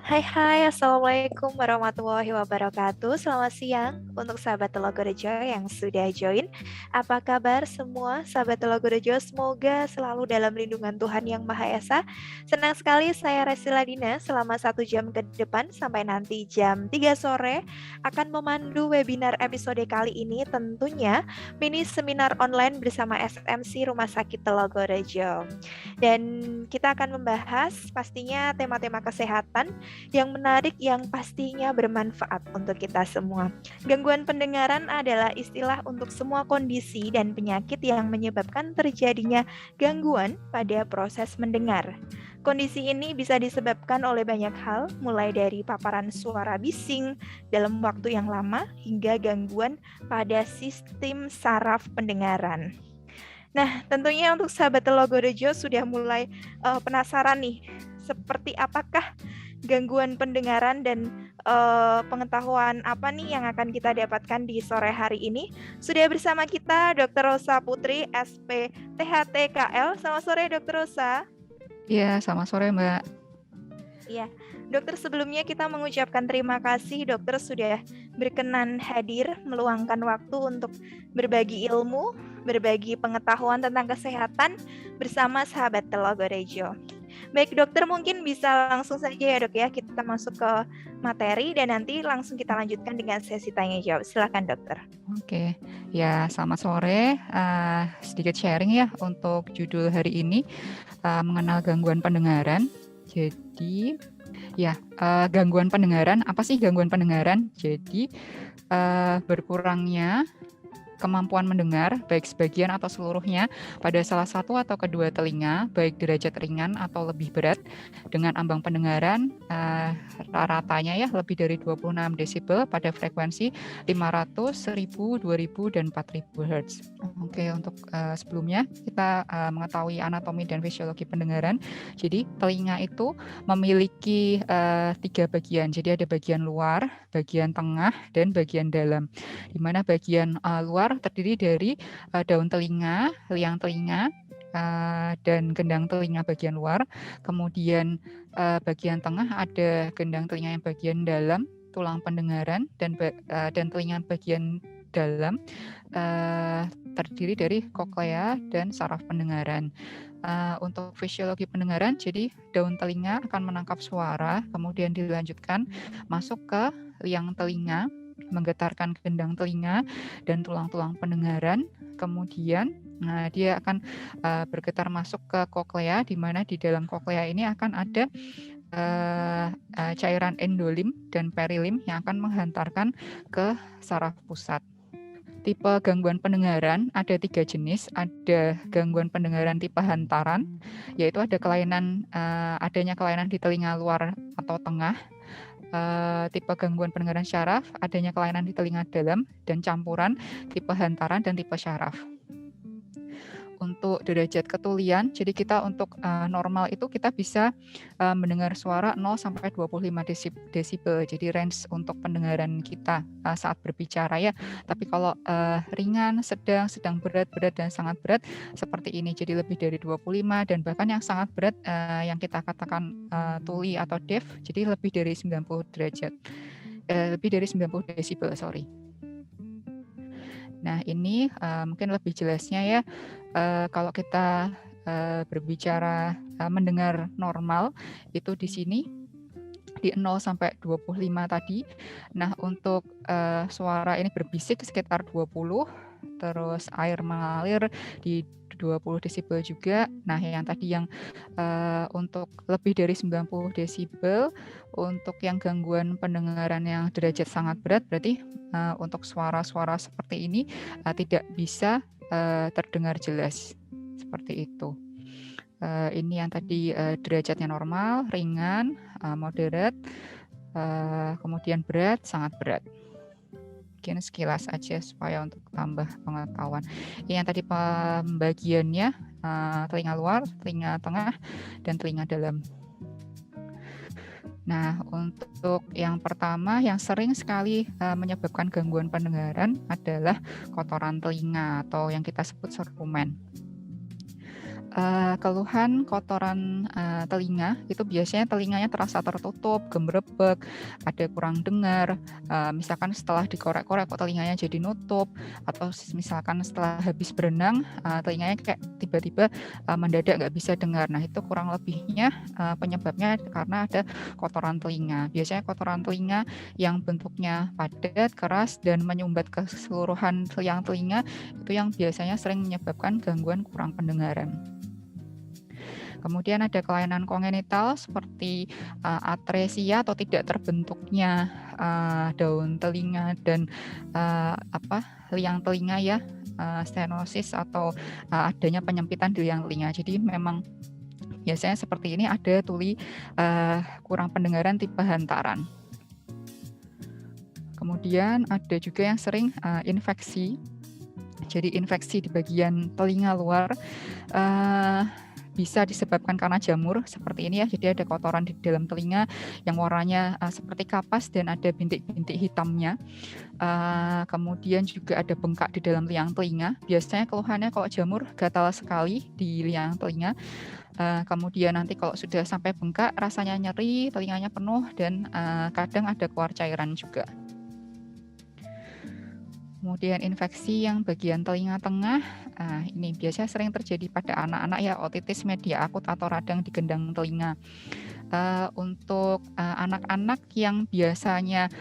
Hai, Assalamualaikum warahmatullahi wabarakatuh. Selamat siang untuk sahabat Telogorejo yang sudah join. Apa kabar semua sahabat Telogorejo? Semoga selalu dalam lindungan Tuhan Yang Maha Esa. Senang sekali saya Resila Dina selama 1 jam ke depan sampai nanti jam 3 sore akan memandu webinar episode kali ini, tentunya mini seminar online bersama SMC Rumah Sakit Telogorejo. Dan kita akan membahas pastinya tema-tema kesehatan yang menarik yang pastinya bermanfaat untuk kita semua. Gangguan pendengaran adalah istilah untuk semua kondisi dan penyakit yang menyebabkan terjadinya gangguan pada proses mendengar. Kondisi ini bisa disebabkan oleh banyak hal, mulai dari paparan suara bising dalam waktu yang lama hingga gangguan pada sistem saraf pendengaran. Nah, tentunya untuk sahabat Telogorejo sudah mulai penasaran nih, seperti apakah gangguan pendengaran dan pengetahuan apa nih yang akan kita dapatkan di sore hari ini. Sudah bersama kita Dr. Rosa Putri, SP THTKL. Selamat sore Dr. Rosa. Iya, selamat sore Mbak. Iya, dokter, sebelumnya kita mengucapkan terima kasih dokter sudah berkenan hadir meluangkan waktu untuk berbagi ilmu, berbagi pengetahuan tentang kesehatan bersama sahabat Telogorejo. Baik dokter, mungkin bisa langsung saja ya dok ya, kita masuk ke materi dan nanti langsung kita lanjutkan dengan sesi tanya jawab. Silakan dokter. Oke, ya selamat sore. Sedikit sharing ya untuk judul hari ini, mengenal gangguan pendengaran. Jadi ya, gangguan pendengaran, apa sih gangguan pendengaran? Jadi berkurangnya kemampuan mendengar, baik sebagian atau seluruhnya, pada salah satu atau kedua telinga, baik derajat ringan atau lebih berat, dengan ambang pendengaran rata-ratanya ya lebih dari 26 desibel pada frekuensi 500, 1000, 2000, dan 4000 Hz. Oke, untuk sebelumnya kita mengetahui anatomi dan fisiologi pendengaran. Jadi telinga itu memiliki 3 bagian. Jadi ada bagian luar, bagian tengah, dan bagian dalam. Di mana bagian luar terdiri dari daun telinga, liang telinga, dan gendang telinga bagian luar. Kemudian bagian tengah ada gendang telinga yang bagian dalam, tulang pendengaran, dan telinga bagian dalam terdiri dari koklea dan saraf pendengaran. Untuk fisiologi pendengaran, jadi daun telinga akan menangkap suara, kemudian dilanjutkan masuk ke liang telinga, menggetarkan gendang telinga dan tulang-tulang pendengaran. Kemudian dia akan bergetar masuk ke koklea, di mana di dalam koklea ini akan ada cairan endolim dan perilim yang akan menghantarkan ke saraf pusat. Tipe gangguan pendengaran ada 3 jenis. Ada gangguan pendengaran tipe hantaran, yaitu ada adanya kelainan di telinga luar atau tengah. Tipe gangguan pendengaran syaraf, adanya kelainan di telinga dalam, dan campuran tipe hantaran dan tipe syaraf. Untuk derajat ketulian, jadi kita untuk normal itu kita bisa mendengar suara 0 sampai 25 desibel. Jadi range untuk pendengaran kita saat berbicara ya. Tapi kalau ringan, sedang berat, dan sangat berat seperti ini. Jadi lebih dari 25, dan bahkan yang sangat berat yang kita katakan tuli atau deaf, jadi lebih dari 90 derajat. Lebih dari 90 desibel, sorry. Nah, ini mungkin lebih jelasnya ya, kalau kita berbicara mendengar normal, itu di sini di 0 sampai 25 tadi. Nah, untuk suara ini berbisik sekitar 20, terus air mengalir di 20 desibel juga. Nah, yang tadi yang untuk lebih dari 90 desibel, untuk yang gangguan pendengaran yang derajat sangat berat, berarti untuk suara-suara seperti ini tidak bisa terdengar jelas. Seperti itu. Ini yang tadi derajatnya normal, ringan, moderat, kemudian berat, sangat berat. Mungkin sekilas aja supaya untuk tambah pengetahuan. Yang tadi pembagiannya telinga luar, telinga tengah, dan telinga dalam. Nah, untuk yang pertama yang sering sekali menyebabkan gangguan pendengaran adalah kotoran telinga atau yang kita sebut cerumen. Keluhan kotoran telinga itu biasanya telinganya terasa tertutup, gemerebek, ada kurang dengar. Misalkan setelah dikorek-korek kok telinganya jadi nutup, atau misalkan setelah habis berenang telinganya kayak tiba-tiba mendadak nggak bisa dengar. Nah itu kurang lebihnya penyebabnya karena ada kotoran telinga. Biasanya kotoran telinga yang bentuknya padat, keras, dan menyumbat keseluruhan liang telinga itu yang biasanya sering menyebabkan gangguan kurang pendengaran. Kemudian ada kelainan kongenital seperti atresia atau tidak terbentuknya daun telinga dan liang telinga ya, stenosis atau adanya penyempitan di liang telinga. Jadi memang biasanya seperti ini ada tuli kurang pendengaran tipe hantaran. Kemudian ada juga yang sering infeksi. Jadi infeksi di bagian telinga luar bisa disebabkan karena jamur seperti ini ya. Jadi ada kotoran di dalam telinga yang warnanya seperti kapas dan ada bintik-bintik hitamnya. Kemudian juga ada bengkak di dalam liang telinga. Biasanya keluhannya kalau jamur gatal sekali di liang telinga. Kemudian nanti kalau sudah sampai bengkak rasanya nyeri, telinganya penuh, dan kadang ada keluar cairan juga. Kemudian infeksi yang bagian telinga tengah, ini biasanya sering terjadi pada anak-anak ya, otitis media akut atau radang di gendang telinga. Untuk anak-anak yang biasanya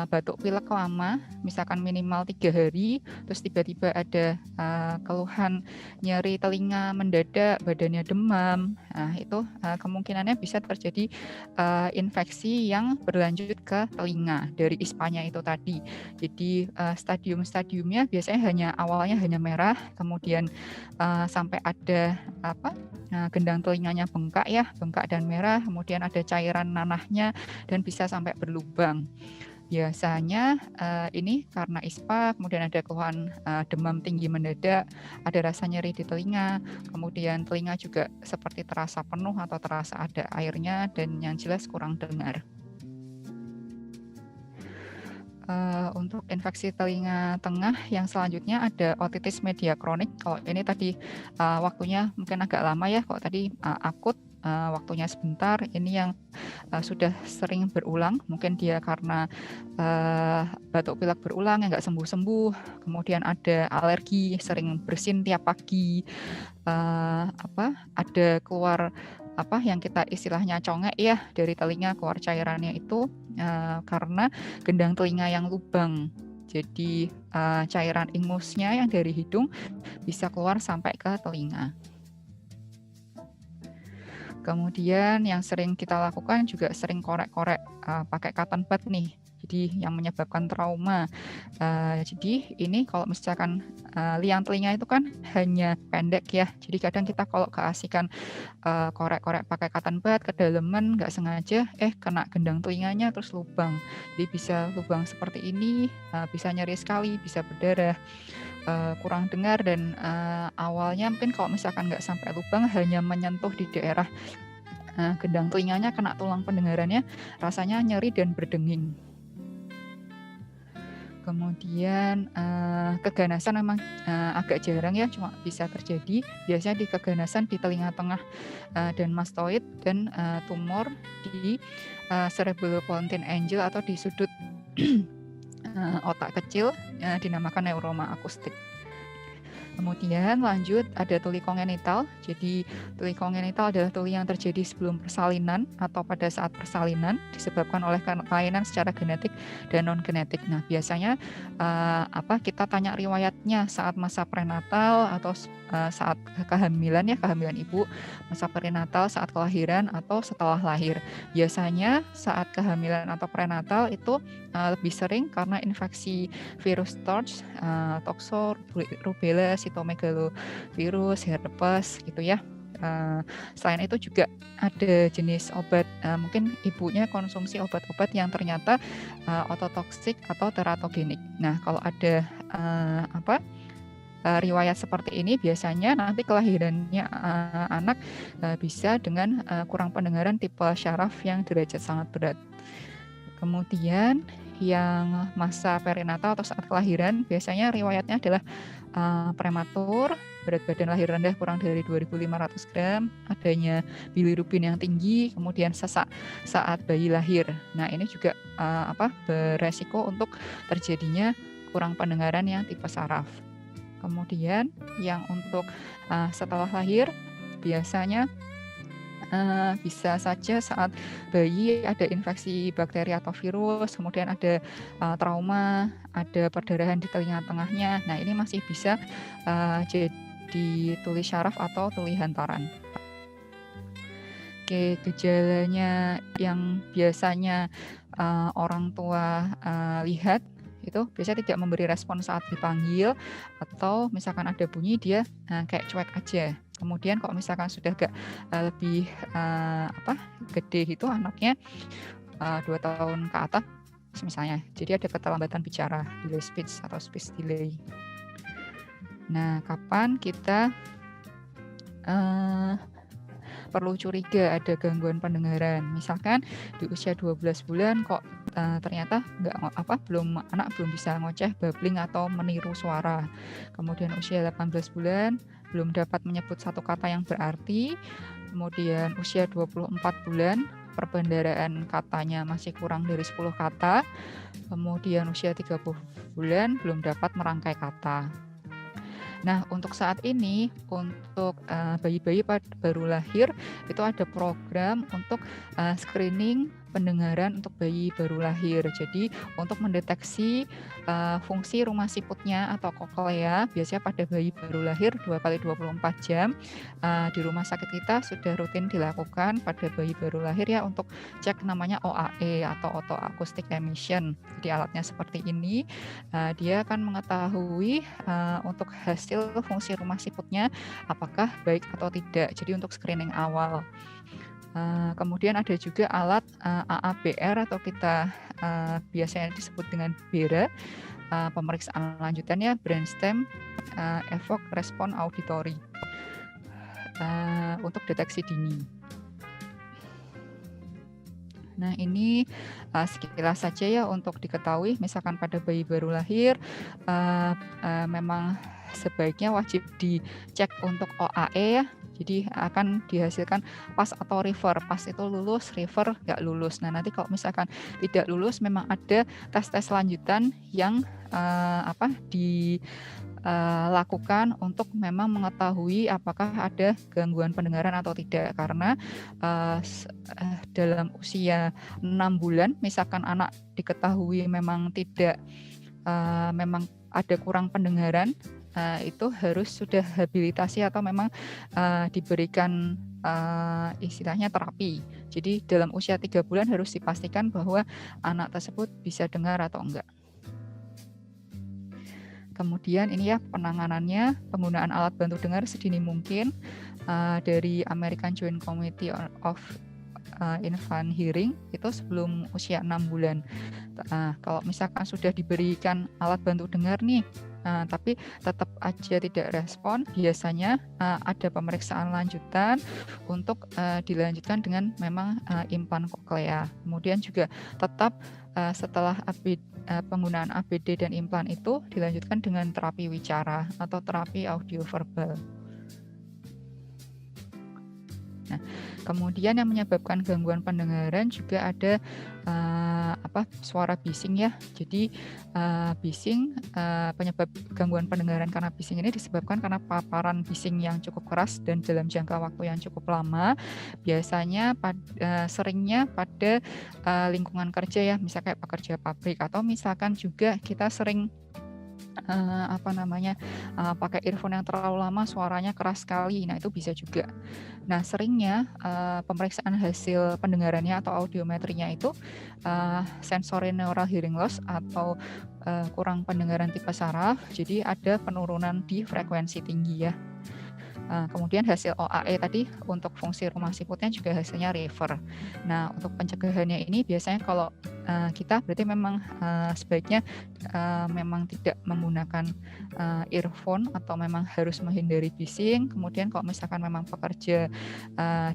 batuk pilek lama, misalkan minimal 3 hari, terus tiba-tiba ada keluhan nyeri telinga mendadak, badannya demam, itu kemungkinannya bisa terjadi infeksi yang berlanjut ke telinga dari ispanya itu tadi. Jadi stadium-stadiumnya biasanya awalnya hanya merah, kemudian sampai ada gendang telinganya bengkak ya, bengkak dan merah, kemudian ada cairan nanahnya dan bisa sampai berlubang. Biasanya ini karena ispa, kemudian ada keluhan demam tinggi mendadak, ada rasa nyeri di telinga, kemudian telinga juga seperti terasa penuh atau terasa ada airnya, dan yang jelas kurang dengar. Untuk infeksi telinga tengah yang selanjutnya ada otitis media kronik. Kalau ini tadi waktunya mungkin agak lama ya, kalau tadi akut waktunya sebentar, ini yang sudah sering berulang, mungkin dia karena batuk pilek berulang yang nggak sembuh-sembuh, kemudian ada alergi, sering bersin tiap pagi, ada keluar yang kita istilahnya congek ya dari telinga, keluar cairannya itu karena gendang telinga yang lubang. Jadi cairan ingusnya yang dari hidung bisa keluar sampai ke telinga. Kemudian yang sering kita lakukan juga sering korek-korek pakai cotton bud nih. Jadi yang menyebabkan trauma. Jadi ini kalau misalkan liang telinga itu kan hanya pendek ya. Jadi kadang kita kalau keasikan korek-korek pakai cotton bud kedalaman nggak sengaja kena gendang telinganya terus lubang. Jadi bisa lubang seperti ini, bisa nyeri sekali, bisa berdarah, kurang dengar, dan awalnya mungkin kalau misalkan nggak sampai lubang, hanya menyentuh di daerah gendang telinganya, kena tulang pendengarannya, rasanya nyeri dan berdenging. Kemudian keganasan memang agak jarang ya, cuma bisa terjadi. Biasanya di keganasan di telinga tengah dan mastoid, dan tumor di cerebellopontine angle atau di sudut otak kecil dinamakan neuroma akustik. Kemudian lanjut ada tuli kongenital. Jadi tuli kongenital adalah tuli yang terjadi sebelum persalinan atau pada saat persalinan disebabkan oleh kelainan secara genetik dan non genetik. Nah, biasanya kita tanya riwayatnya saat masa prenatal atau saat kehamilan ya, kehamilan ibu, masa perinatal, saat kelahiran, atau setelah lahir. Biasanya saat kehamilan atau prenatal itu lebih sering karena infeksi virus TORCH, toxo, rubella, cytomegalovirus, herpes gitu ya. Selain itu juga ada jenis obat, mungkin ibunya konsumsi obat-obat yang ternyata ototoksik atau teratogenik. Nah, kalau ada riwayat seperti ini, biasanya nanti kelahirannya anak bisa dengan kurang pendengaran tipe syaraf yang derajat sangat berat. Kemudian yang masa perinatal atau saat kelahiran biasanya riwayatnya adalah prematur, berat badan lahir rendah kurang dari 2.500 gram, adanya bilirubin yang tinggi, kemudian sesak saat bayi lahir. Nah, ini juga beresiko untuk terjadinya kurang pendengaran yang tipe saraf. Kemudian yang untuk setelah lahir biasanya bisa saja saat bayi ada infeksi bakteri atau virus, kemudian ada trauma, ada perdarahan di telinga tengahnya. Nah, ini masih bisa jadi tuli syaraf atau tuli hantaran. Oke, gejalanya yang biasanya orang tua lihat itu biasanya tidak memberi respon saat dipanggil, atau misalkan ada bunyi dia kayak cuek aja. Kemudian kalau misalkan sudah agak lebih gede gitu anaknya 2 tahun ke atas misalnya, jadi ada keterlambatan bicara, delay speech atau speech delay. Nah, kapan kita perlu curiga ada gangguan pendengaran? Misalkan di usia 12 bulan kok ternyata anak belum bisa ngoceh, babbling atau meniru suara. Kemudian usia 18 bulan belum dapat menyebut satu kata yang berarti. Kemudian usia 24 bulan perbendaharaan katanya masih kurang dari 10 kata. Kemudian usia 30 bulan belum dapat merangkai kata. Nah, untuk saat ini, untuk bayi-bayi baru lahir, itu ada program untuk screening pendengaran untuk bayi baru lahir. Jadi, untuk mendeteksi fungsi rumah siputnya atau koklea, biasanya pada bayi baru lahir 2 kali 24 jam, di rumah sakit kita sudah rutin dilakukan pada bayi baru lahir ya, untuk cek namanya OAE atau Auto Acoustic Emission. Jadi, alatnya seperti ini, dia akan mengetahui untuk hasil fungsi rumah siputnya apakah baik atau tidak. Jadi untuk screening awal. Kemudian ada juga alat AABR atau kita biasanya disebut dengan BERA, pemeriksaan lanjutannya brainstem evoked response auditory untuk deteksi dini. Nah, ini sekilas saja ya untuk diketahui. Misalkan pada bayi baru lahir memang sebaiknya wajib dicek untuk OAE ya. Jadi akan dihasilkan pass atau refer. Pass itu lulus, refer nggak lulus. Nah, nanti kalau misalkan tidak lulus, memang ada tes-tes lanjutan yang dilakukan untuk memang mengetahui apakah ada gangguan pendengaran atau tidak. Karena dalam usia 6 bulan, misalkan anak diketahui memang tidak, memang ada kurang pendengaran, itu harus sudah habilitasi atau memang diberikan istilahnya terapi. Jadi dalam usia 3 bulan harus dipastikan bahwa anak tersebut bisa dengar atau enggak. Kemudian ini ya penanganannya, penggunaan alat bantu dengar sedini mungkin dari American Joint Committee of Infant Hearing itu sebelum usia 6 bulan. Kalau misalkan sudah diberikan alat bantu dengar nih, tapi tetap aja tidak respon, biasanya ada pemeriksaan lanjutan untuk dilanjutkan dengan memang implan koklea. Kemudian juga tetap setelah penggunaan ABD dan implan itu dilanjutkan dengan terapi wicara atau terapi audio verbal. Nah, kemudian yang menyebabkan gangguan pendengaran juga ada suara bising ya. Jadi bising, penyebab gangguan pendengaran karena bising ini disebabkan karena paparan bising yang cukup keras dan dalam jangka waktu yang cukup lama. Biasanya seringnya pada lingkungan kerja ya, misalnya kayak pekerja pabrik, atau misalkan juga kita sering pakai earphone yang terlalu lama, suaranya keras sekali. Nah, itu bisa juga. Nah, seringnya pemeriksaan hasil pendengarannya atau audiometrinya itu sensory neural hearing loss atau kurang pendengaran tipe saraf. Jadi ada penurunan di frekuensi tinggi ya. Kemudian hasil OAE tadi untuk fungsi rumah siputnya juga hasilnya refer. Nah, untuk pencegahannya ini biasanya kalau kita berarti memang sebaiknya memang tidak menggunakan earphone atau memang harus menghindari bising. Kemudian kalau misalkan memang pekerja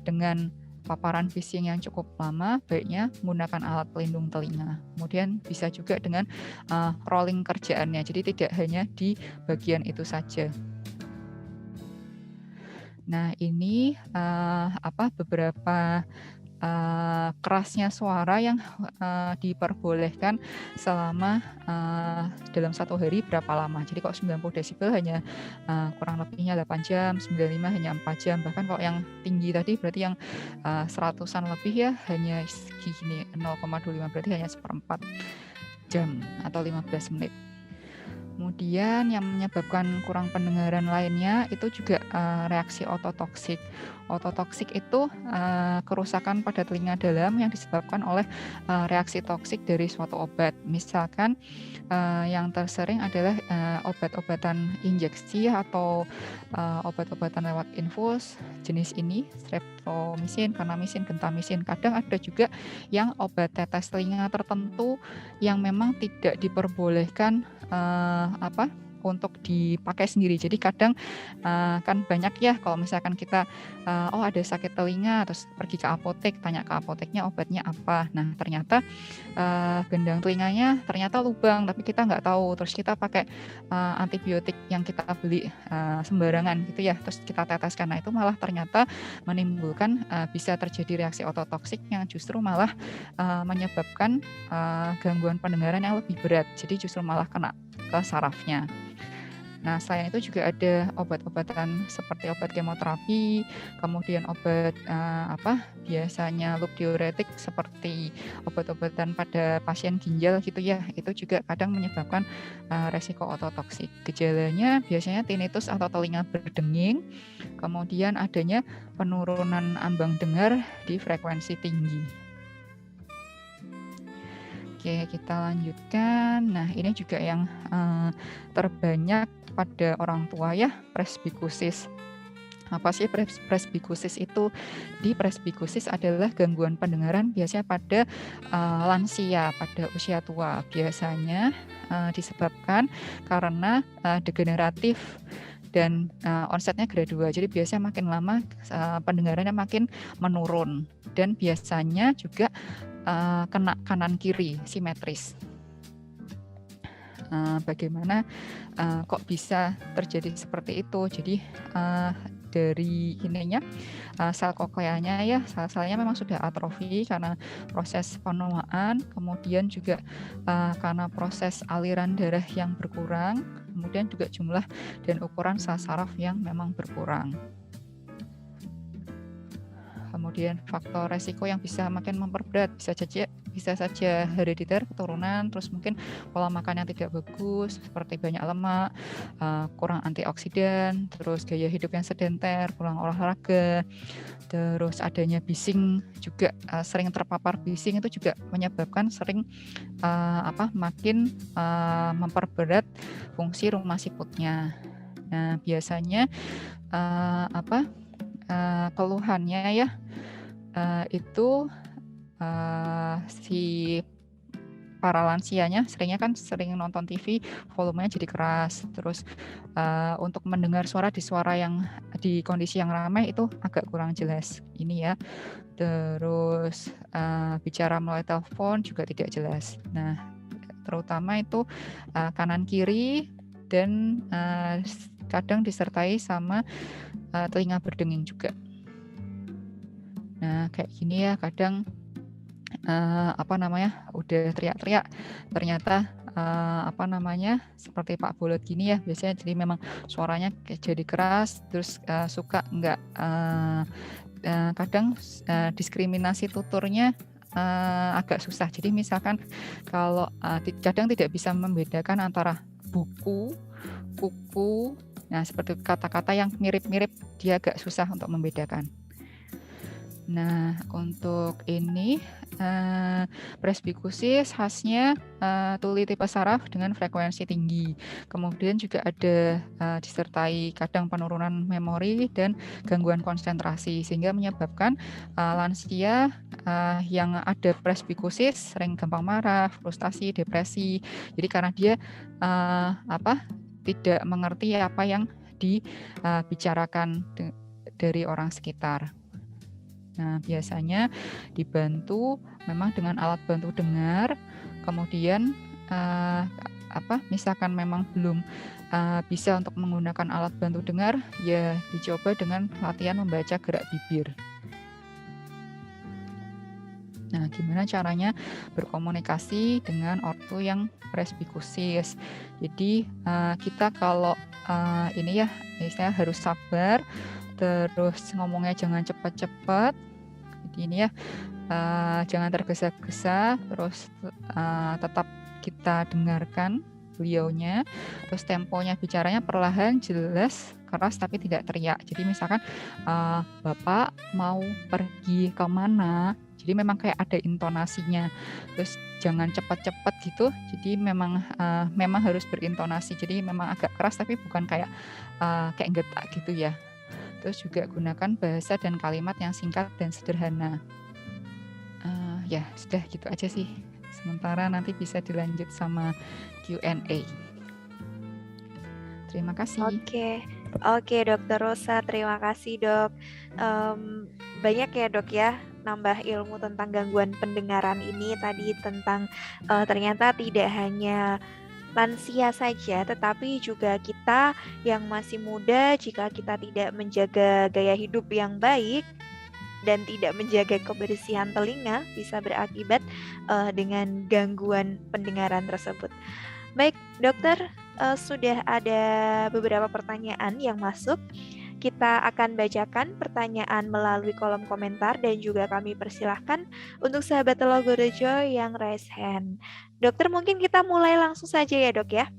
dengan paparan bising yang cukup lama, baiknya menggunakan alat pelindung telinga. Kemudian bisa juga dengan rolling kerjaannya, jadi tidak hanya di bagian itu saja. Nah, ini beberapa kerasnya suara yang diperbolehkan selama dalam satu hari berapa lama. Jadi kalau 90 desibel hanya kurang lebihnya 8 jam, 95 hanya 4 jam. Bahkan kalau yang tinggi tadi berarti yang 100-an lebih ya hanya segini 0,25 berarti hanya 1/4 jam atau 15 menit. Kemudian yang menyebabkan kurang pendengaran lainnya itu juga reaksi ototoksik. Ototoksik itu kerusakan pada telinga dalam yang disebabkan oleh reaksi toksik dari suatu obat. Misalkan yang tersering adalah obat-obatan injeksi atau obat-obatan lewat infus jenis ini, streptomisin, kanamisin, gentamisin. Kadang ada juga yang obat tetes telinga tertentu yang memang tidak diperbolehkan untuk dipakai sendiri. Jadi kadang kan banyak ya kalau misalkan kita ada sakit telinga terus pergi ke apotek, tanya ke apoteknya obatnya apa. Nah, ternyata gendang telinganya ternyata lubang tapi kita nggak tahu. Terus kita pakai antibiotik yang kita beli sembarangan gitu ya. Terus kita teteskan. Nah, itu malah ternyata menimbulkan bisa terjadi reaksi ototoksik yang justru malah menyebabkan gangguan pendengaran yang lebih berat. Jadi justru malah kena ke sarafnya. Nah, selain itu juga ada obat-obatan seperti obat kemoterapi, kemudian obat biasanya loop diuretik seperti obat-obatan pada pasien ginjal gitu ya. Itu juga kadang menyebabkan resiko ototoksik. Gejalanya biasanya tinnitus atau telinga berdenging, kemudian adanya penurunan ambang dengar di frekuensi tinggi. Oke, kita lanjutkan. Nah, ini juga yang terbanyak pada orang tua ya, presbikusis. Apa sih presbikusis itu? Di presbikusis adalah gangguan pendengaran biasanya pada lansia, pada usia tua. Biasanya disebabkan karena degeneratif dan onsetnya grade 2. Jadi biasanya makin lama pendengarannya makin menurun dan biasanya juga kena kanan kiri simetris. Bagaimana kok bisa terjadi seperti itu? Jadi dari ininya sel kokleanya ya, sel-selnya memang sudah atrofi karena proses penuaan, kemudian juga karena proses aliran darah yang berkurang, kemudian juga jumlah dan ukuran sel saraf yang memang berkurang. Kemudian faktor resiko yang bisa makin memperberat bisa saja herediter, keturunan, terus mungkin pola makan yang tidak bagus seperti banyak lemak, kurang antioksidan, terus gaya hidup yang sedenter, kurang olahraga, terus adanya bising juga sering terpapar bising itu juga menyebabkan sering makin memperberat fungsi rumah siputnya. Nah, biasanya keluhannya ya itu si para lansianya sering nonton TV, volumenya jadi keras. Terus untuk mendengar suara yang di kondisi yang ramai itu agak kurang jelas. Ini ya. Terus bicara melalui telepon juga tidak jelas. Nah, terutama itu kanan kiri dan kadang disertai sama telinga berdenging juga. Nah, kayak gini ya, kadang udah teriak-teriak, ternyata seperti Pak Bolot gini ya, biasanya jadi memang suaranya jadi keras, terus suka nggak kadang diskriminasi tuturnya agak susah. Jadi misalkan kalau kadang tidak bisa membedakan antara buku, kuku, nah seperti kata-kata yang mirip-mirip dia agak susah untuk membedakan. Nah, untuk ini presbikusis khasnya tuli tipe saraf dengan frekuensi tinggi. Kemudian juga ada disertai kadang penurunan memori dan gangguan konsentrasi sehingga menyebabkan lansia yang ada presbikusis sering gampang marah, frustasi, depresi. Jadi karena dia tidak mengerti apa yang dibicarakan dari orang sekitar. Nah, biasanya dibantu memang dengan alat bantu dengar, kemudian misalkan memang belum bisa untuk menggunakan alat bantu dengar, ya dicoba dengan latihan membaca gerak bibir. Nah, gimana caranya berkomunikasi dengan ortu yang presbikusis? Jadi kita kalau ini ya, istilahnya harus sabar, terus ngomongnya jangan cepat-cepat. Jadi ini ya, jangan tergesa-gesa, terus tetap kita dengarkan beliaunya, terus temponya bicaranya perlahan, jelas, keras tapi tidak teriak. Jadi misalkan Bapak mau pergi kemana? Jadi memang kayak ada intonasinya. Terus jangan cepat-cepat gitu. Jadi memang harus berintonasi. Jadi memang agak keras tapi bukan kayak getak gitu ya. Terus juga gunakan bahasa dan kalimat yang singkat dan sederhana. Ya sudah gitu aja sih. Sementara nanti bisa dilanjut sama Q&A. Terima kasih. Oke, Dokter Rosa, terima kasih dok. Banyak ya dok ya, nambah ilmu tentang gangguan pendengaran ini tadi tentang ternyata tidak hanya lansia saja, tetapi juga kita yang masih muda, jika kita tidak menjaga gaya hidup yang baik dan tidak menjaga kebersihan telinga, bisa berakibat dengan gangguan pendengaran tersebut. Baik, dokter, sudah ada beberapa pertanyaan yang masuk. Kita akan bacakan pertanyaan melalui kolom komentar dan juga kami persilahkan untuk sahabat Telogorejo yang raise hand. Dokter, mungkin kita mulai langsung saja ya dok ya.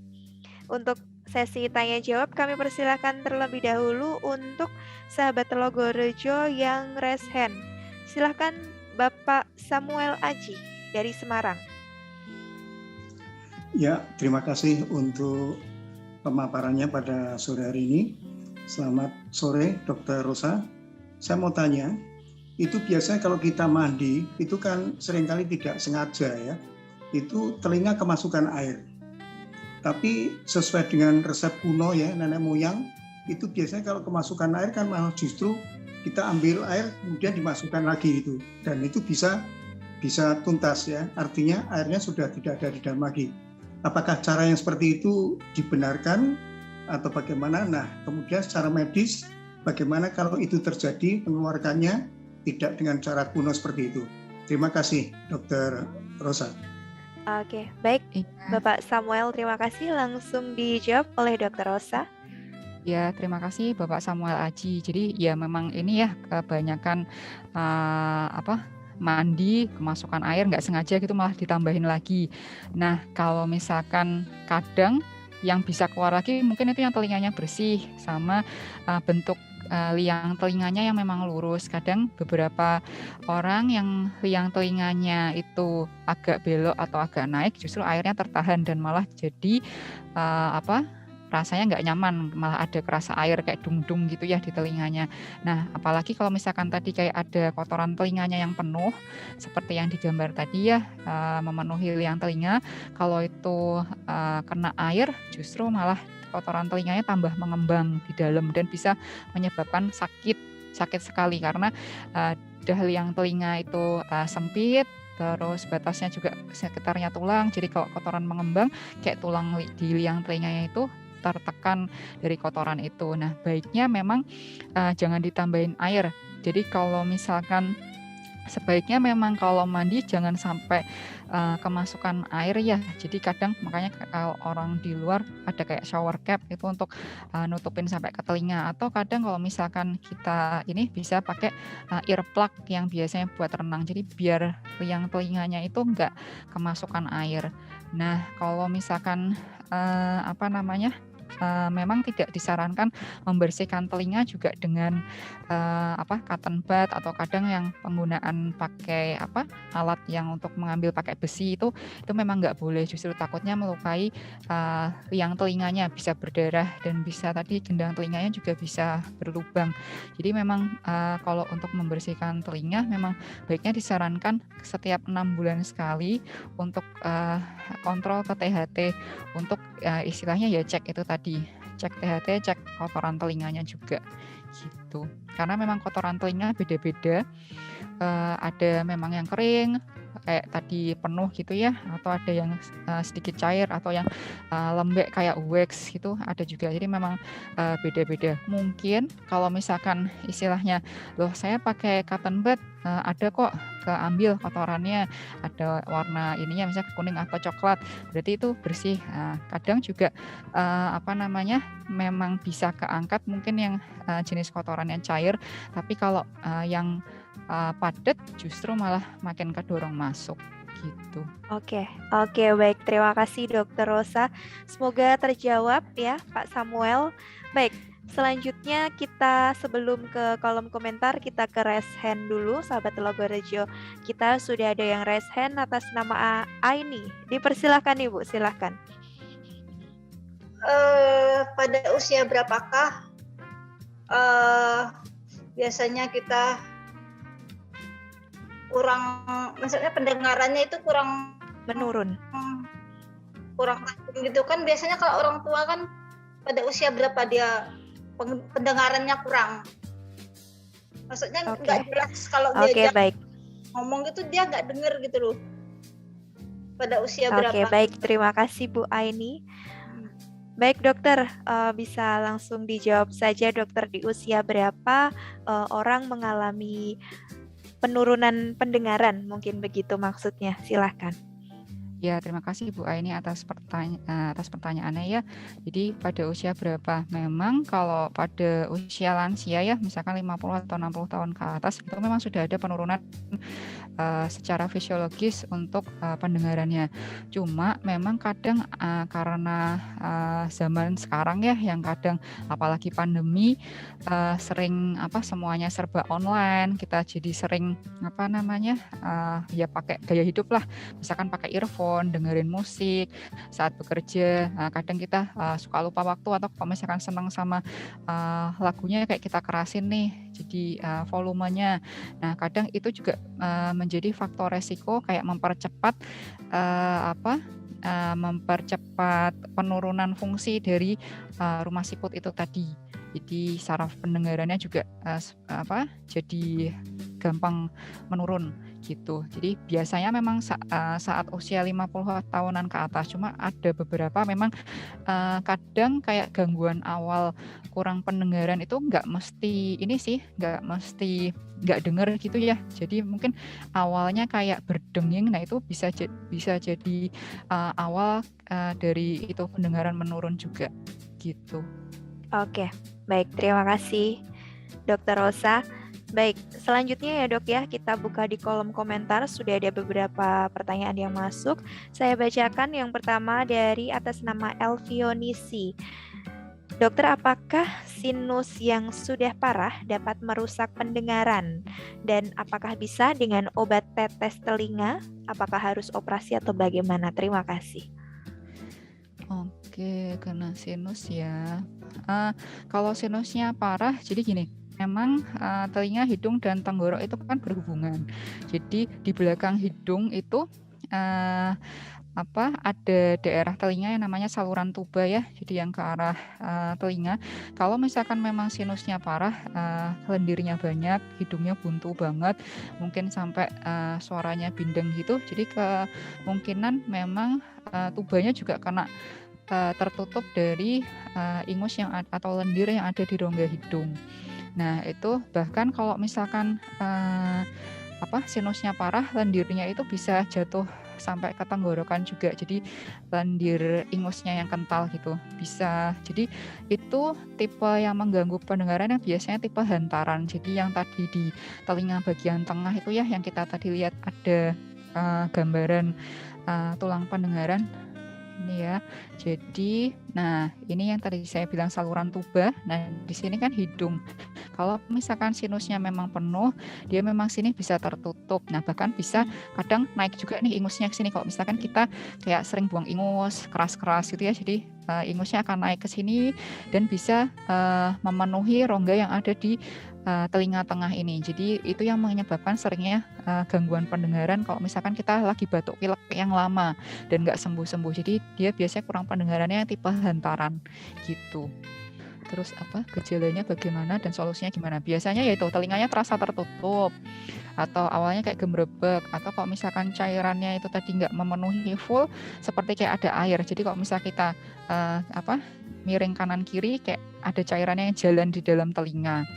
Untuk sesi tanya jawab kami persilahkan terlebih dahulu untuk sahabat Telogorejo yang raise hand. Silahkan Bapak Samuel Aji dari Semarang. Ya, terima kasih untuk pemaparannya pada sore hari ini. Selamat sore, Dr. Rosa. Saya mau tanya, itu biasanya kalau kita mandi, itu kan seringkali tidak sengaja ya, itu telinga kemasukan air. Tapi sesuai dengan resep kuno ya, nenek moyang, itu biasanya kalau kemasukan air kan malah justru kita ambil air kemudian dimasukkan lagi itu. Dan itu bisa tuntas ya, artinya airnya sudah tidak ada di dalam lagi. Apakah cara yang seperti itu dibenarkan atau bagaimana? Nah, kemudian secara medis, bagaimana kalau itu terjadi mengeluarkannya tidak dengan cara kuno seperti itu? Terima kasih, Dr. Rosa. Oke, baik. Bapak Samuel, terima kasih. Langsung dijawab oleh Dr. Rosa. Ya, terima kasih Bapak Samuel Aji. Jadi ya memang ini ya kebanyakan mandi kemasukan air nggak sengaja gitu malah ditambahin lagi. Nah, kalau misalkan kadang yang bisa keluar lagi mungkin itu yang telinganya bersih sama bentuk liang telinganya yang memang lurus. Kadang beberapa orang yang liang telinganya itu agak belok atau agak naik, justru airnya tertahan dan malah jadi rasanya nggak nyaman, malah ada kerasa air kayak dung-dung gitu ya di telinganya. Nah, apalagi kalau misalkan tadi kayak ada kotoran telinganya yang penuh, seperti yang digambar tadi ya, memenuhi liang telinga, kalau itu kena air, justru malah kotoran telinganya tambah mengembang di dalam dan bisa menyebabkan sakit sekali karena liang telinga itu sempit, terus batasnya juga sekitarnya tulang, jadi kalau kotoran mengembang kayak tulang di liang telinganya itu tertekan dari kotoran itu. Nah, baiknya memang jangan ditambahin air. Jadi kalau misalkan sebaiknya memang kalau mandi jangan sampai kemasukan air ya. Jadi kadang makanya kalau orang di luar ada kayak shower cap itu untuk nutupin sampai ke telinga. Atau kadang kalau misalkan kita ini bisa pakai earplug yang biasanya buat renang. Jadi biar liang telinganya itu enggak kemasukan air. Nah, kalau misalkan memang tidak disarankan membersihkan telinga juga dengan cotton bud atau kadang yang penggunaan pakai alat yang untuk mengambil pakai besi itu memang nggak boleh, justru takutnya melukai liang telinganya, bisa berdarah dan bisa tadi gendang telinganya juga bisa berlubang. Jadi memang kalau untuk membersihkan telinga memang baiknya disarankan setiap 6 bulan sekali untuk kontrol ke THT untuk istilahnya ya cek itu tadi, cek THT, cek kotoran telinganya juga gitu. Karena memang kotoran telinga beda-beda, ada memang yang kering, kayak tadi penuh gitu ya, atau ada yang sedikit cair, atau yang lembek kayak wax gitu ada juga. Jadi memang beda-beda. Mungkin kalau misalkan istilahnya, loh saya pakai cotton bud, ada kok keambil kotorannya, ada warna ininya misalnya kuning atau coklat, berarti itu bersih. Kadang juga apa namanya, memang bisa keangkat mungkin yang jenis kotoran yang cair, tapi kalau yang padat justru malah makin kedorong masuk gitu. Oke, baik. Terima kasih Dokter Rosa. Semoga terjawab ya Pak Samuel. Baik, selanjutnya kita sebelum ke kolom komentar, kita ke raise hand dulu, sahabat Logorejo. Kita sudah ada yang raise hand atas nama Aini. Dipersilahkan Ibu, silahkan. Pada usia berapakah biasanya kita kurang, maksudnya pendengarannya itu kurang menurun gitu kan? Biasanya kalau orang tua kan pada usia berapa dia pendengarannya kurang, maksudnya nggak jelas kalau dia baik. ngomong gitu, dia nggak dengar gitu loh pada usia berapa. Oke, baik, terima kasih Bu Aini. Baik dokter, bisa langsung dijawab saja dokter, di usia berapa orang mengalami penurunan pendengaran, mungkin begitu maksudnya, silahkan. Ya, terima kasih Bu Aini atas pertanyaannya ya. Jadi pada usia berapa? Memang kalau pada usia lansia ya, misalkan 50 atau 60 tahun ke atas, itu memang sudah ada penurunan secara fisiologis untuk pendengarannya. Cuma memang kadang karena zaman sekarang ya, yang kadang apalagi pandemi sering semuanya serba online, kita jadi sering ya pakai gaya hidup lah, misalkan pakai earphone, dengerin musik saat bekerja. Kadang kita suka lupa waktu, atau kalau misalkan senang sama lagunya kayak kita kerasin nih, jadi volumenya. Nah, kadang itu juga menjadi faktor resiko kayak mempercepat penurunan fungsi dari rumah siput itu tadi. Jadi saraf pendengarannya juga jadi gampang menurun gitu. Jadi biasanya memang saat usia 50 tahunan ke atas. Cuma ada beberapa memang kadang kayak gangguan awal kurang pendengaran itu nggak mesti nggak dengar gitu ya. Jadi mungkin awalnya kayak berdenging, nah itu bisa jadi awal dari itu pendengaran menurun juga gitu. Oke, baik, terima kasih Dokter Rosa. Baik, selanjutnya ya dok ya, kita buka di kolom komentar, sudah ada beberapa pertanyaan yang masuk. Saya bacakan yang pertama dari atas nama Elvionisi. Dokter, apakah sinus yang sudah parah dapat merusak pendengaran? Dan apakah bisa dengan obat tetes telinga? Apakah harus operasi atau bagaimana? Terima kasih. Oke, kena sinus ya. Kalau sinusnya parah, jadi gini, memang telinga, hidung, dan tenggorok itu kan berhubungan. Jadi di belakang hidung itu ada daerah telinga yang namanya saluran tuba ya, jadi yang ke arah telinga. Kalau misalkan memang sinusnya parah, lendirnya banyak, hidungnya buntu banget, mungkin sampai suaranya bindeng gitu, jadi kemungkinan memang tubanya juga kena tertutup dari ingus atau lendir yang ada di rongga hidung. Nah, itu bahkan kalau misalkan sinusnya parah, lendirnya itu bisa jatuh sampai ke tenggorokan juga. Jadi lendir ingusnya yang kental gitu bisa. Jadi itu tipe yang mengganggu pendengaran yang biasanya tipe hantaran. Jadi yang tadi di telinga bagian tengah itu ya, yang kita tadi lihat ada gambaran tulang pendengaran ini ya. Jadi, nah ini yang tadi saya bilang saluran tuba. Nah di sini kan hidung. Kalau misalkan sinusnya memang penuh, dia memang sini bisa tertutup. Nah bahkan bisa kadang naik juga nih ingusnya ke sini. Kalau misalkan kita kayak sering buang ingus keras-keras gitu ya, jadi ingusnya akan naik ke sini dan bisa memenuhi rongga yang ada di telinga tengah ini. Jadi itu yang menyebabkan seringnya gangguan pendengaran kalau misalkan kita lagi batuk pilek yang lama dan nggak sembuh-sembuh. Jadi dia biasanya kurang pendengarannya yang tipe hantaran gitu. terus gejalanya bagaimana dan solusinya gimana. Biasanya yaitu telinganya terasa tertutup atau awalnya kayak gemerebek, atau kalau misalkan cairannya itu tadi nggak memenuhi full seperti kayak ada air. Jadi kalau misal kita miring kanan kiri kayak ada cairannya yang jalan di dalam telinga.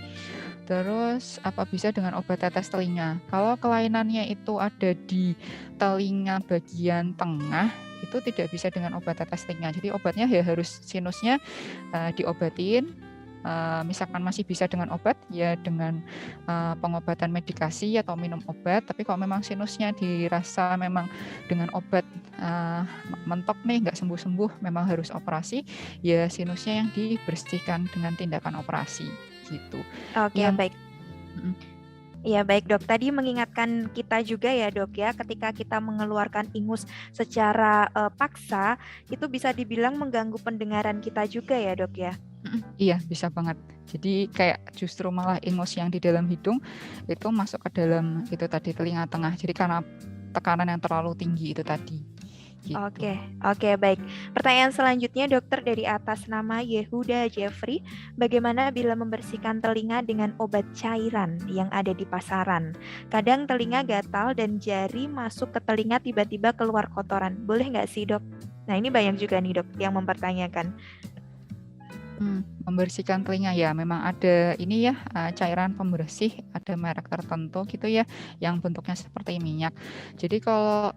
Terus apa bisa dengan obat tetes telinga? Kalau kelainannya itu ada di telinga bagian tengah, itu tidak bisa dengan obat tetes telinga. Jadi obatnya ya harus sinusnya diobatin. Misalkan masih bisa dengan obat, ya dengan pengobatan medikasi atau minum obat. Tapi kalau memang sinusnya dirasa memang dengan obat mentok nih nggak sembuh-sembuh, memang harus operasi, ya sinusnya yang dibersihkan dengan tindakan operasi gitu. Oke, Yang baik. Ya baik dok, tadi mengingatkan kita juga ya dok ya, ketika kita mengeluarkan ingus secara paksa, itu bisa dibilang mengganggu pendengaran kita juga ya dok ya? Iya, bisa banget. Jadi kayak justru malah ingus yang di dalam hidung itu masuk ke dalam itu tadi telinga tengah. Jadi karena tekanan yang terlalu tinggi itu tadi. Gitu. Oke, baik. Pertanyaan selanjutnya dokter dari atas nama Yehuda Jeffrey. Bagaimana bila membersihkan telinga dengan obat cairan yang ada di pasaran? Kadang telinga gatal dan jari masuk ke telinga tiba-tiba keluar kotoran. Boleh nggak sih dok? Nah ini banyak juga nih dok yang mempertanyakan. Membersihkan telinga ya, memang ada ini ya cairan pembersih, ada merek tertentu gitu ya yang bentuknya seperti minyak. Jadi kalau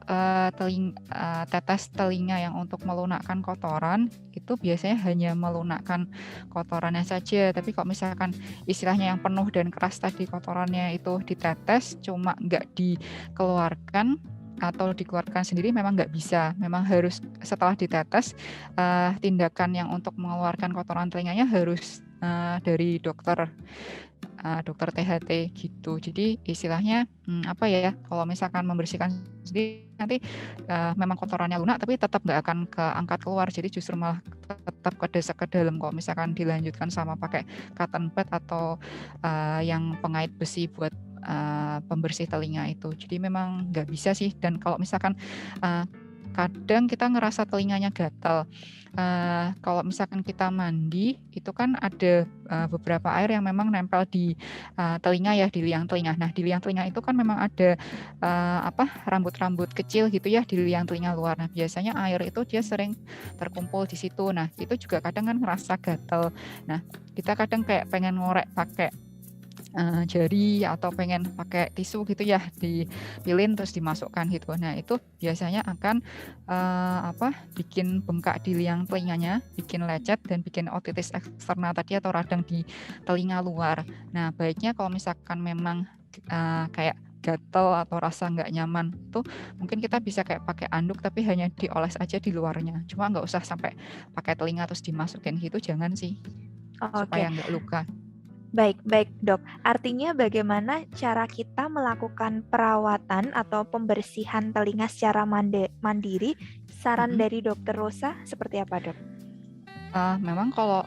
tetes telinga yang untuk melunakkan kotoran itu biasanya hanya melunakkan kotorannya saja. Tapi kalau misalkan istilahnya yang penuh dan keras tadi kotorannya itu ditetes cuma nggak dikeluarkan atau dikeluarkan sendiri, memang nggak bisa. Memang harus setelah ditetes, tindakan yang untuk mengeluarkan kotoran telinganya harus dari dokter THT gitu. Jadi istilahnya kalau misalkan membersihkan sendiri nanti memang kotorannya lunak tapi tetap nggak akan keangkat keluar. Jadi justru malah tetap kedesek ke dalam kalau misalkan dilanjutkan sama pakai cotton pad atau yang pengait besi buat pembersih telinga itu. Jadi memang nggak bisa sih. Dan kalau misalkan kadang kita ngerasa telinganya gatal, kalau misalkan kita mandi itu kan ada beberapa air yang memang nempel di telinga ya, di liang telinga. Nah di liang telinga itu kan memang ada rambut-rambut kecil gitu ya di liang telinga luar. Nah biasanya air itu dia sering terkumpul di situ. Nah itu juga kadang kan ngerasa gatal. Nah kita kadang kayak pengen ngorek pakai jari atau pengen pakai tisu gitu ya, dipilin terus dimasukkan gitu. Nah itu biasanya akan bikin bengkak di liang telinganya, bikin lecet dan bikin otitis eksterna tadi atau radang di telinga luar. Nah baiknya kalau misalkan memang kayak gatel atau rasa nggak nyaman tuh mungkin kita bisa kayak pakai anduk tapi hanya dioles aja di luarnya, cuma nggak usah sampai pakai telinga terus dimasukin gitu, jangan sih, supaya nggak luka. Baik dok, artinya bagaimana cara kita melakukan perawatan atau pembersihan telinga secara mandiri? Saran dari dokter Rosa seperti apa dok? Memang kalau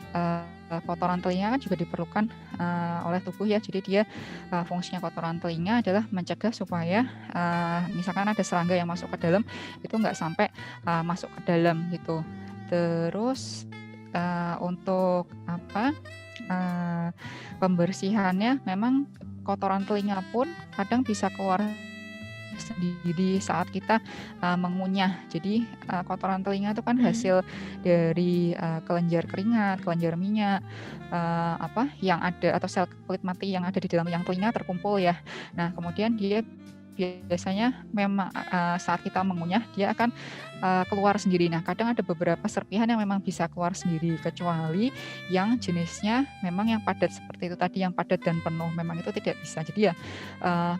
kotoran telinga kan juga diperlukan oleh tubuh ya. Jadi dia fungsinya kotoran telinga adalah mencegah supaya misalkan ada serangga yang masuk ke dalam itu nggak sampai masuk ke dalam gitu. Terus untuk pembersihannya memang kotoran telinga pun kadang bisa keluar sendiri saat kita mengunyah. Jadi kotoran telinga itu kan hasil dari kelenjar keringat, kelenjar minyak, yang ada atau sel kulit mati yang ada di dalam liang telinga terkumpul ya. Nah kemudian dia biasanya memang saat kita mengunyah dia akan keluar sendiri. Nah kadang ada beberapa serpihan yang memang bisa keluar sendiri, kecuali yang jenisnya memang yang padat seperti itu tadi, yang padat dan penuh, memang itu tidak bisa. Jadi ya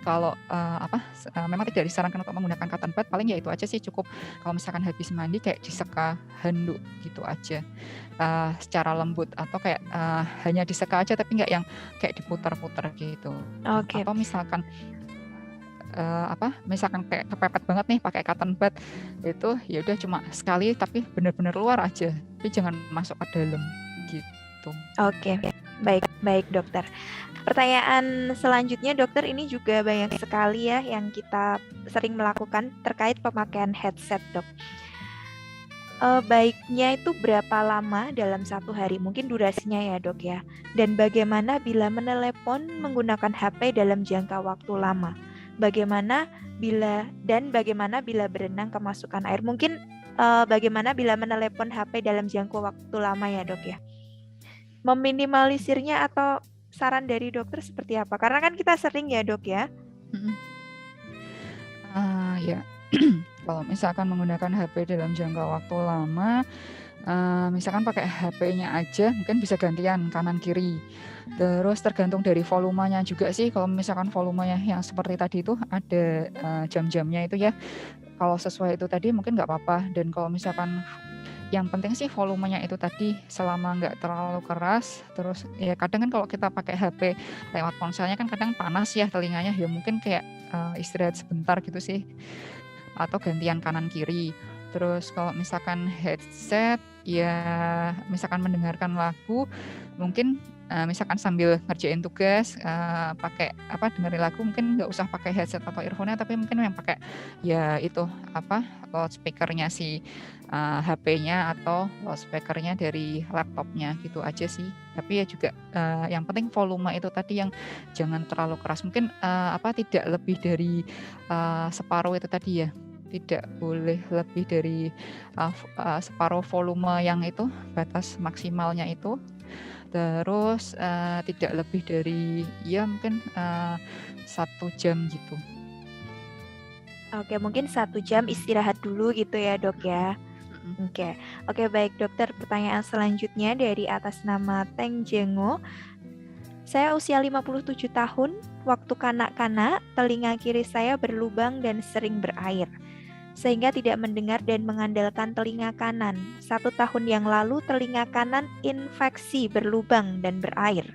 kalau memang tidak disarankan untuk menggunakan cotton pad, paling ya itu aja sih, cukup kalau misalkan habis mandi kayak diseka handuk gitu aja secara lembut, atau kayak hanya diseka aja tapi nggak yang kayak diputar-putar gitu. Atau misalkan misalkan kayak kepepet banget nih pakai cotton pad, itu ya udah cuma sekali tapi benar-benar luar aja, tapi jangan masuk ke dalam gitu. Oke, baik dokter. Pertanyaan selanjutnya dokter, ini juga banyak sekali ya yang kita sering melakukan terkait pemakaian headset dok. baiknya itu berapa lama dalam satu hari? Mungkin durasinya ya dok ya. Dan bagaimana bila menelepon menggunakan HP dalam jangka waktu lama? Bagaimana bila berenang kemasukan air? Mungkin bagaimana bila menelepon HP dalam jangka waktu lama ya dok ya? Meminimalisirnya atau saran dari dokter seperti apa? Karena kan kita sering ya dok ya. Ya. Kalau misalkan menggunakan HP dalam jangka waktu lama, misalkan pakai HP-nya aja, mungkin bisa gantian kanan kiri. Terus tergantung dari volumenya juga sih. Kalau misalkan volumenya yang seperti tadi itu ada jam-jamnya itu ya. Kalau sesuai itu tadi mungkin nggak apa-apa. Dan kalau misalkan yang penting sih volumenya itu tadi selama nggak terlalu keras. Terus ya kadang kan kalau kita pakai HP lewat ponselnya kan kadang panas ya telinganya. Ya mungkin kayak istirahat sebentar gitu sih. Atau gantian kanan kiri. Terus kalau misalkan headset ya misalkan mendengarkan lagu mungkin misalkan sambil ngerjain tugas pakai dengerin lagu mungkin nggak usah pakai headset atau earphone-nya tapi mungkin yang pakai ya itu loudspeaker-nya si HP-nya atau loudspeaker-nya dari laptopnya gitu aja sih. Tapi ya juga yang penting volume itu tadi yang jangan terlalu keras. Mungkin tidak lebih dari separuh itu tadi ya. Tidak boleh lebih dari separuh volume yang itu batas maksimalnya itu. Terus tidak lebih dari ya mungkin 1 jam gitu. Oke, mungkin 1 jam istirahat dulu gitu ya dok ya. Oke, baik dokter. Pertanyaan selanjutnya dari atas nama Teng Jengo. Saya usia 57 tahun. Waktu kanak-kanak, telinga kiri saya berlubang dan sering berair, sehingga tidak mendengar dan mengandalkan telinga kanan. 1 tahun yang lalu telinga kanan infeksi berlubang dan berair,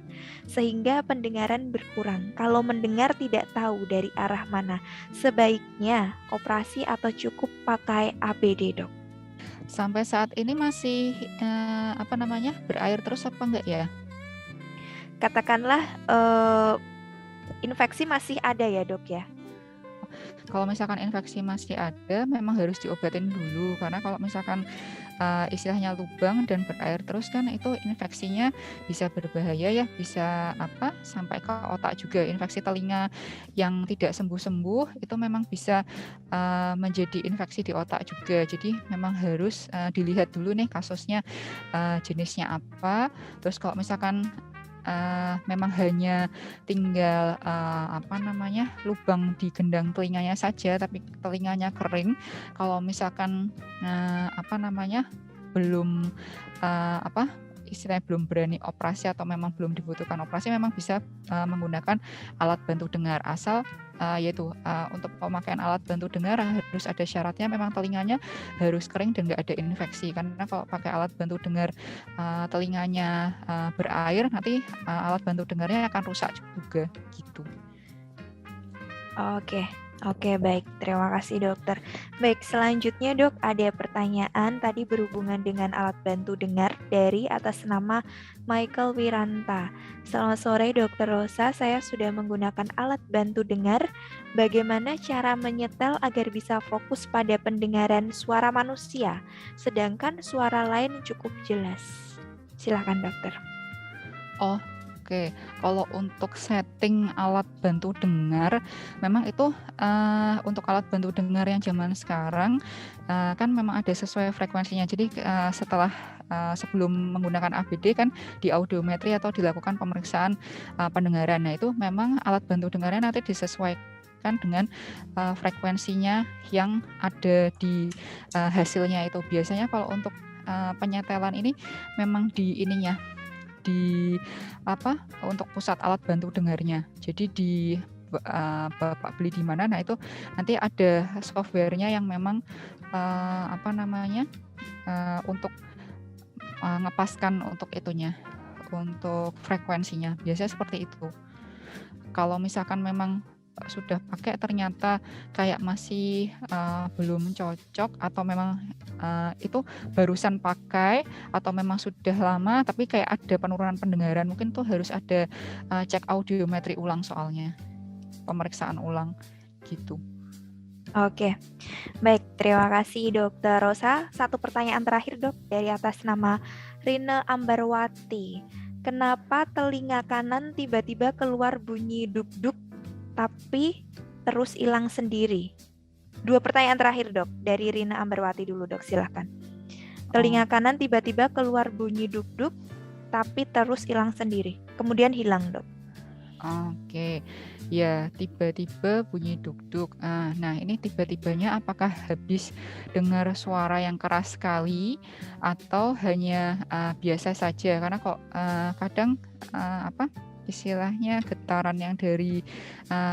sehingga pendengaran berkurang. Kalau mendengar tidak tahu dari arah mana, sebaiknya operasi atau cukup pakai ABD dok? Sampai saat ini masih berair terus apa enggak ya? Katakanlah infeksi masih ada ya dok ya? Kalau misalkan infeksi masih ada, memang harus diobatin dulu. Karena kalau misalkan istilahnya lubang dan berair terus kan itu infeksinya bisa berbahaya ya, bisa sampai ke otak juga. Infeksi telinga yang tidak sembuh-sembuh itu memang bisa menjadi infeksi di otak juga. Jadi memang harus dilihat dulu nih kasusnya jenisnya apa. Terus kalau misalkan memang hanya tinggal lubang di gendang telinganya saja tapi telinganya kering, kalau misalkan belum istilahnya belum berani operasi atau memang belum dibutuhkan operasi, memang bisa menggunakan alat bantu dengar, asal yaitu untuk pemakaian alat bantu dengar harus ada syaratnya, memang telinganya harus kering dan nggak ada infeksi. Karena kalau pakai alat bantu dengar telinganya berair, nanti alat bantu dengarnya akan rusak juga gitu. Oke, baik. Terima kasih dokter. Baik, selanjutnya dok, ada pertanyaan tadi berhubungan dengan alat bantu dengar dari atas nama Michael Wiranta. Selamat sore dokter Rosa, saya sudah menggunakan alat bantu dengar. Bagaimana cara menyetel agar bisa fokus pada pendengaran suara manusia, sedangkan suara lain cukup jelas? Silakan dokter. Oke, kalau untuk setting alat bantu dengar, memang itu untuk alat bantu dengar yang zaman sekarang kan memang ada sesuai frekuensinya. Jadi setelah sebelum menggunakan ABD kan di audiometri atau dilakukan pemeriksaan pendengaran. Nah itu memang alat bantu dengarnya nanti disesuaikan dengan frekuensinya yang ada di hasilnya itu. Biasanya kalau untuk penyetelan ini memang di untuk pusat alat bantu dengarnya. Jadi di Bapak beli di mana, nah itu nanti ada softwarenya yang memang untuk ngepaskan untuk itunya, untuk frekuensinya. Biasanya seperti itu. Kalau misalkan memang sudah pakai ternyata kayak masih belum cocok, atau memang itu barusan pakai atau memang sudah lama tapi kayak ada penurunan pendengaran, mungkin tuh harus ada cek audiometri ulang, soalnya pemeriksaan ulang gitu. Oke, baik. Terima kasih Dokter Rosa. Satu pertanyaan terakhir dok dari atas nama Rina Ambarwati. Kenapa telinga kanan tiba-tiba keluar bunyi duk-duk tapi terus hilang sendiri? Dua pertanyaan terakhir dok dari Rina Ambarwati dulu dok, silahkan. Telinga kanan tiba-tiba keluar bunyi duk-duk tapi terus hilang sendiri, kemudian hilang dok. Oke, ya tiba-tiba bunyi duk-duk. Nah ini tiba-tibanya apakah habis dengar suara yang keras sekali atau hanya biasa saja? Karena kok kadang apa istilahnya getaran yang dari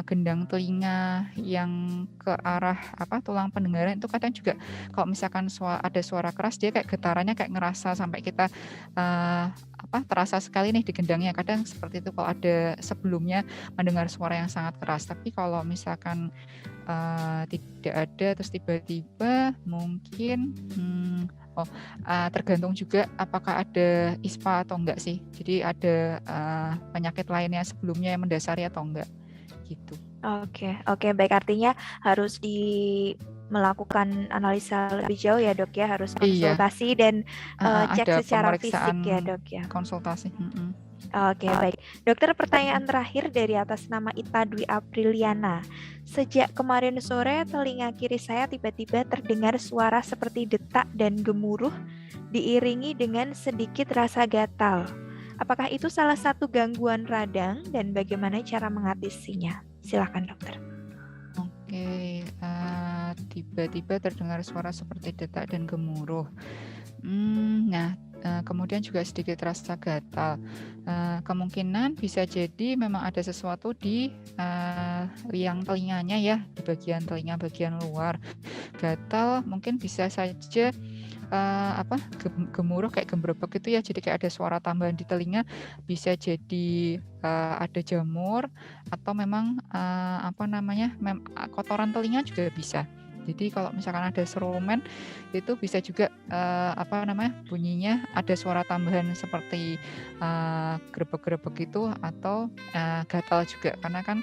gendang telinga yang ke arah tulang pendengaran itu kadang juga kalau misalkan ada suara keras dia kayak getarannya kayak ngerasa sampai kita terasa sekali nih di gendangnya. Kadang seperti itu kalau ada sebelumnya mendengar suara yang sangat keras. Tapi kalau misalkan tidak ada terus tiba-tiba mungkin tergantung juga apakah ada ISPA atau enggak sih. Jadi ada penyakit lainnya sebelumnya yang mendasari atau enggak gitu. Oke, baik, artinya harus melakukan analisa lebih jauh ya dok ya, harus konsultasi dan cek secara fisik ya dok ya. Konsultasi. Oke, baik. Dokter, pertanyaan terakhir dari atas nama Ita Dwi Apriliana. Sejak kemarin sore, telinga kiri saya tiba-tiba terdengar suara seperti detak dan gemuruh, diiringi dengan sedikit rasa gatal. Apakah itu salah satu gangguan radang dan bagaimana cara mengatasinya? Silakan dokter. Oke, tiba-tiba terdengar suara seperti detak dan gemuruh. Kemudian juga sedikit rasa gatal. Kemungkinan bisa jadi memang ada sesuatu di liang telinganya ya, di bagian telinga bagian luar. Gatal mungkin bisa saja gemuruh kayak gembrebek gitu ya, jadi kayak ada suara tambahan di telinga. Bisa jadi ada jamur atau memang kotoran telinga juga bisa. Jadi kalau misalkan ada serumen itu bisa juga bunyinya ada suara tambahan seperti grebek-grebek gitu atau gatal juga, karena kan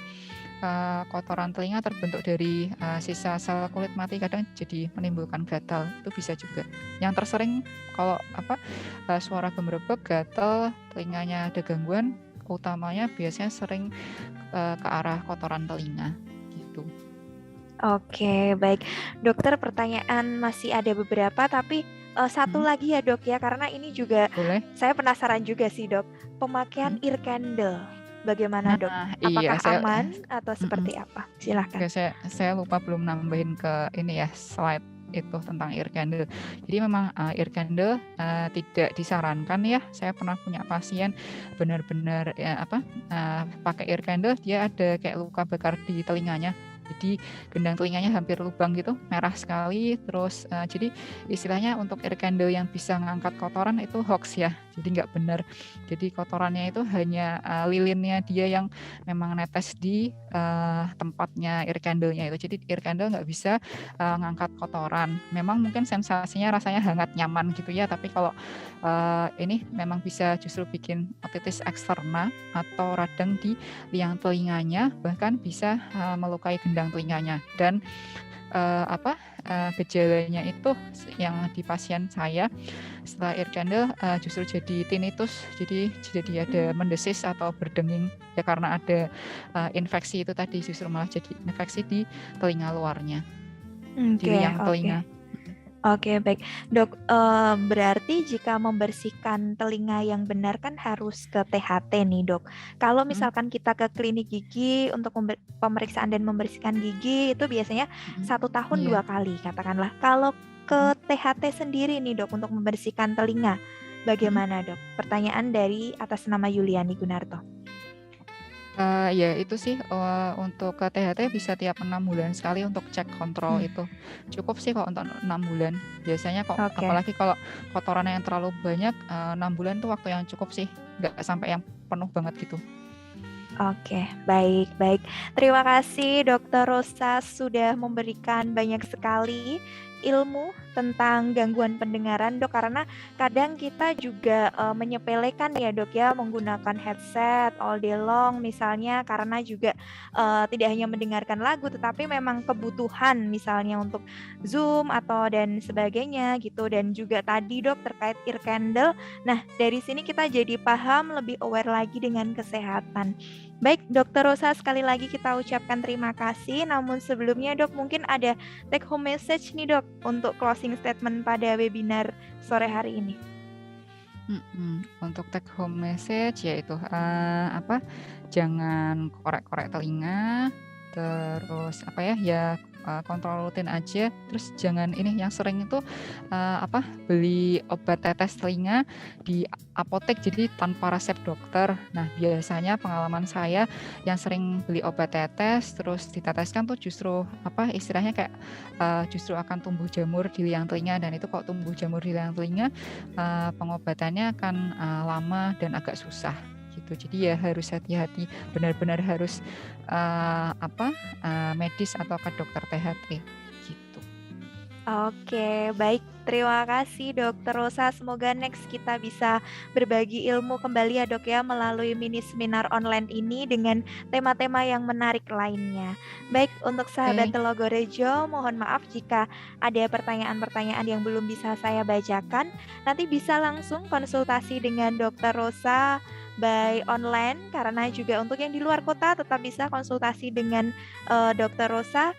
kotoran telinga terbentuk dari sisa sel kulit mati, kadang jadi menimbulkan gatal. Itu bisa juga. Yang tersering kalau suara gembrebek, gatal, telinganya ada gangguan, utamanya biasanya sering ke arah kotoran telinga gitu. Oke, baik. Dokter, pertanyaan masih ada beberapa, tapi satu lagi ya dok ya, karena ini juga boleh. Saya penasaran juga sih dok. Pemakaian ear candle, bagaimana dok? Apakah aman atau seperti apa? Silahkan. Saya lupa belum nambahin ke ini ya, slide itu tentang ear candle. Jadi memang ear candle tidak disarankan ya. Saya pernah punya pasien benar-benar pakai ear candle, dia ada kayak luka bakar di telinganya. Jadi gendang telinganya hampir lubang gitu, merah sekali. Terus jadi istilahnya untuk ear candle yang bisa ngangkat kotoran itu hoax ya, jadi nggak benar. Jadi kotorannya itu hanya lilinnya dia yang memang netes di tempatnya ear candle-nya itu. Jadi ear candle nggak bisa ngangkat kotoran. Memang mungkin sensasinya rasanya hangat nyaman gitu ya, tapi kalau ini memang bisa justru bikin otitis eksterna atau radang di liang telinganya, bahkan bisa melukai gendang telinganya. Dan gejalanya itu yang di pasien saya setelah ear candle justru jadi tinnitus, jadi ada mendesis atau berdenging ya, karena ada infeksi itu tadi, justru malah jadi infeksi di telinga luarnya, di liang telinga. Oke, baik. Dok, berarti jika membersihkan telinga yang benar kan harus ke THT nih dok. Kalau misalkan kita ke klinik gigi untuk pemeriksaan dan membersihkan gigi itu biasanya 1 tahun 2 kali katakanlah. Kalau ke THT sendiri nih dok untuk membersihkan telinga, bagaimana dok? Pertanyaan dari atas nama Yuliani Gunarto. Ya itu sih untuk ke THT bisa tiap 6 bulan sekali untuk cek kontrol itu. Cukup sih kok untuk 6 bulan. Biasanya kok apalagi kalau kotoran yang terlalu banyak, 6 bulan itu waktu yang cukup sih. Nggak sampai yang penuh banget gitu. Oke, baik. Terima kasih Dokter Rosa sudah memberikan banyak sekali ilmu tentang gangguan pendengaran dok, karena kadang kita juga menyepelekan ya dok ya, menggunakan headset all day long misalnya, karena juga tidak hanya mendengarkan lagu tetapi memang kebutuhan misalnya untuk Zoom atau dan sebagainya gitu, dan juga tadi dok terkait ear candle. Nah dari sini kita jadi paham, lebih aware lagi dengan kesehatan. Baik, Dokter Rosa, sekali lagi kita ucapkan terima kasih. Namun sebelumnya dok, mungkin ada take home message nih dok untuk closing statement pada webinar sore hari ini. Untuk take home message yaitu jangan korek-korek telinga, terus kontrol rutin aja. Terus jangan yang sering itu beli obat tetes telinga di apotek jadi tanpa resep dokter. Nah biasanya pengalaman saya yang sering beli obat tetes terus diteteskan tuh justru istilahnya kayak justru akan tumbuh jamur di liang telinga, dan itu kalau tumbuh jamur di liang telinga pengobatannya akan lama dan agak susah gitu. Jadi ya harus hati-hati, benar-benar harus medis atau ke dokter THT gitu. Oke, baik. Terima kasih Dokter Rosa. Semoga next kita bisa berbagi ilmu kembali ya dok ya melalui mini seminar online ini dengan tema-tema yang menarik lainnya. Baik, untuk sahabat Telogorejo, mohon maaf jika ada pertanyaan-pertanyaan yang belum bisa saya bacakan. Nanti bisa langsung konsultasi dengan Dokter Rosa by online, karena juga untuk yang di luar kota tetap bisa konsultasi dengan Dokter Rosa.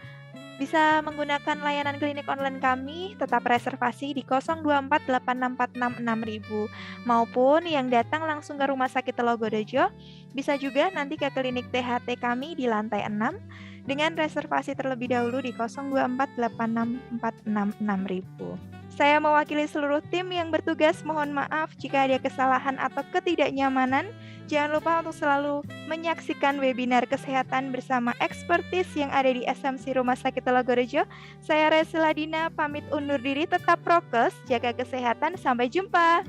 Bisa menggunakan layanan klinik online kami, tetap reservasi di 02486466000, maupun yang datang langsung ke Rumah Sakit Telogorejo bisa juga nanti ke klinik THT kami di lantai 6 dengan reservasi terlebih dahulu di 02486466000. Saya mewakili seluruh tim yang bertugas, mohon maaf jika ada kesalahan atau ketidaknyamanan. Jangan lupa untuk selalu menyaksikan webinar kesehatan bersama ekspertis yang ada di SMC Rumah Sakit Telogorejo. Saya Resila Dina pamit undur diri, tetap prokes, jaga kesehatan, sampai jumpa.